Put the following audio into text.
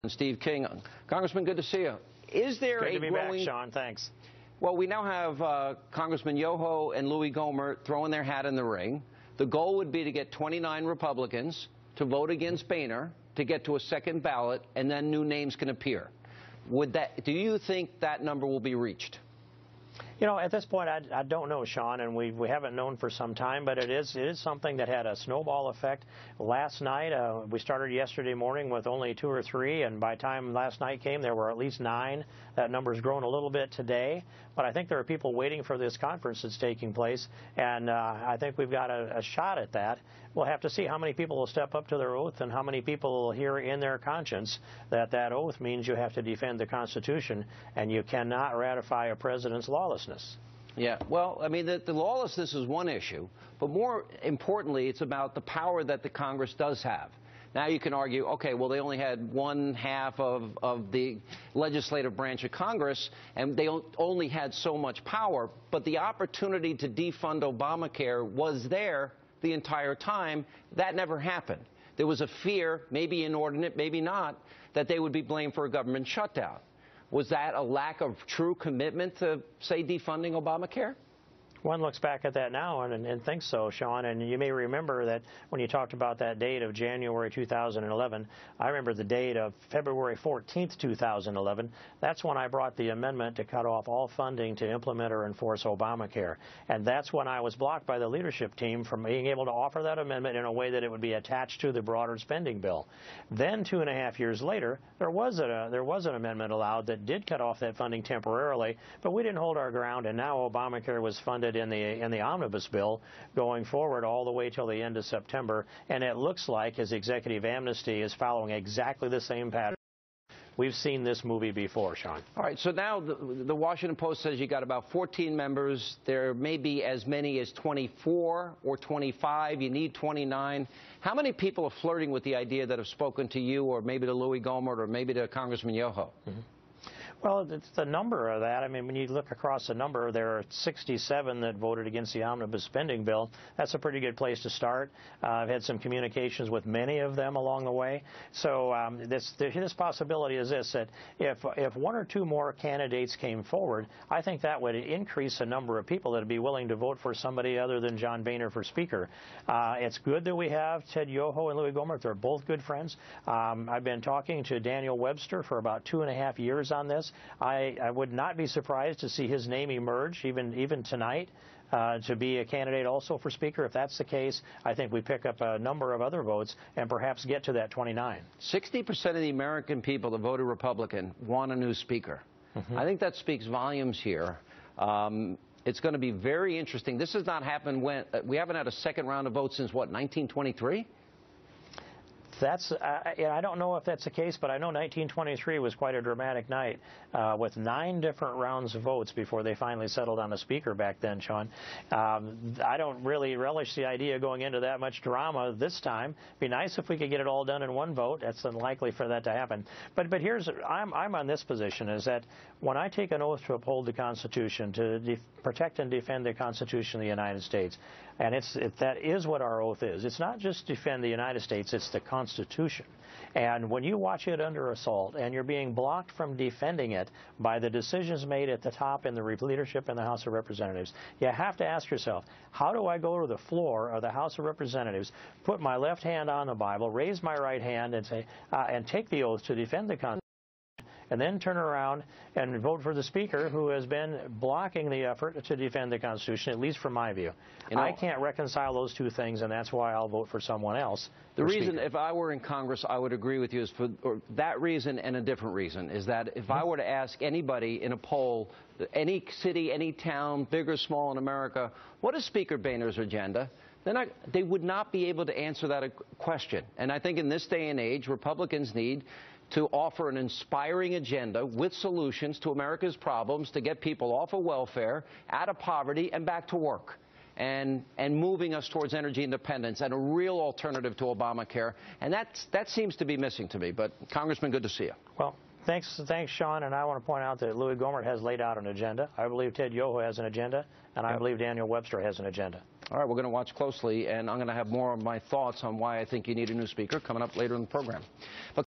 Steve King. Congressman, good to see you. Is there Good a to be growing... back, Sean. Thanks. Well, we now have Congressman Yoho and Louis Gohmert throwing their hat in the ring. The goal would be to get 29 Republicans to vote against Boehner to get to a second ballot, and then new names can appear. Do you think that number will be reached? You know, at this point, I don't know, Sean, and we haven't known for some time, but it is something that had a snowball effect. Last night, we started yesterday morning with only 2 or 3, and by the time last night came, there were at least 9. That number's grown a little bit today, but I think there are people waiting for this conference that's taking place, and I think we've got a shot at that. We'll have to see how many people will step up to their oath and how many people will hear in their conscience that that oath means you have to defend the Constitution and you cannot ratify a president's lawlessness. Yeah, well, I mean, the lawlessness is one issue, but more importantly, it's about the power that the Congress does have. Now you can argue, okay, well, they only had 1/2 of the legislative branch of Congress, and they only had so much power, but the opportunity to defund Obamacare was there the entire time. That never happened. There was a fear, maybe inordinate, maybe not, that they would be blamed for a government shutdown. Was that a lack of true commitment to, say, defunding Obamacare? One looks back at that now and thinks so, Sean, and you may remember that when you talked about that date of January 2011, I remember the date of February 14th, 2011. That's when I brought the amendment to cut off all funding to implement or enforce Obamacare. And that's when I was blocked by the leadership team from being able to offer that amendment in a way that it would be attached to the broader spending bill. Then 2.5 years later, there was an amendment allowed that did cut off that funding temporarily, but we didn't hold our ground, and now Obamacare was funded in the omnibus bill going forward all the way till the end of September, and it looks like his executive amnesty is following exactly the same pattern. We've seen this movie before, Sean. All right, so now the Washington Post says you got about 14 members. There may be as many as 24 or 25. You need 29. How many people are flirting with the idea that have spoken to you or maybe to Louis Gohmert or maybe to Congressman Yoho? Mm-hmm. Well, it's the number of that. I mean, when you look across the number, there are 67 that voted against the omnibus spending bill. That's a pretty good place to start. I've had some communications with many of them along the way. So this possibility is this, that if 1 or 2 more candidates came forward, I think that would increase the number of people that would be willing to vote for somebody other than John Boehner for Speaker. It's good that we have Ted Yoho and Louis Gohmert. They're both good friends. I've been talking to Daniel Webster for about 2.5 years on this. I would not be surprised to see his name emerge even tonight to be a candidate also for Speaker. If that's the case, I think we pick up a number of other votes and perhaps get to that 29. 60% of the American people that voted Republican want a new Speaker. Mm-hmm. I think that speaks volumes here. It's going to be very interesting. This has not happened we haven't had a second round of votes since, what, 1923? I don't know if that's the case, but I know 1923 was quite a dramatic night with 9 different rounds of votes before they finally settled on a Speaker back then, Sean. I don't really relish the idea of going into that much drama this time. It'd be nice if we could get it all done in one vote. That's unlikely for that to happen. But I'm on this position, is that when I take an oath to uphold the Constitution, to protect and defend the Constitution of the United States, and that is what our oath is. It's not just defend the United States, it's the Constitution. And when you watch it under assault and you're being blocked from defending it by the decisions made at the top in the leadership in the House of Representatives, you have to ask yourself, how do I go to the floor of the House of Representatives, put my left hand on the Bible, raise my right hand, and say, and take the oath to defend the Constitution, and then turn around and vote for the Speaker who has been blocking the effort to defend the Constitution, at least from my view. You know, I can't reconcile those two things, and that's why I'll vote for someone else. The reason, if I were in Congress, I would agree with you, is for that reason and a different reason, is that if I were to ask anybody in a poll, any city, any town, big or small in America, what is Speaker Boehner's agenda? They would not be able to answer that question. And I think in this day and age, Republicans need to offer an inspiring agenda with solutions to America's problems to get people off of welfare, out of poverty, and back to work, and moving us towards energy independence and a real alternative to Obamacare. And that seems to be missing to me. But, Congressman, good to see you. Well, thanks, Sean. And I want to point out that Louis Gohmert has laid out an agenda. I believe Ted Yoho has an agenda, and I believe Daniel Webster has an agenda. All right, we're going to watch closely, and I'm going to have more of my thoughts on why I think you need a new Speaker coming up later in the program. But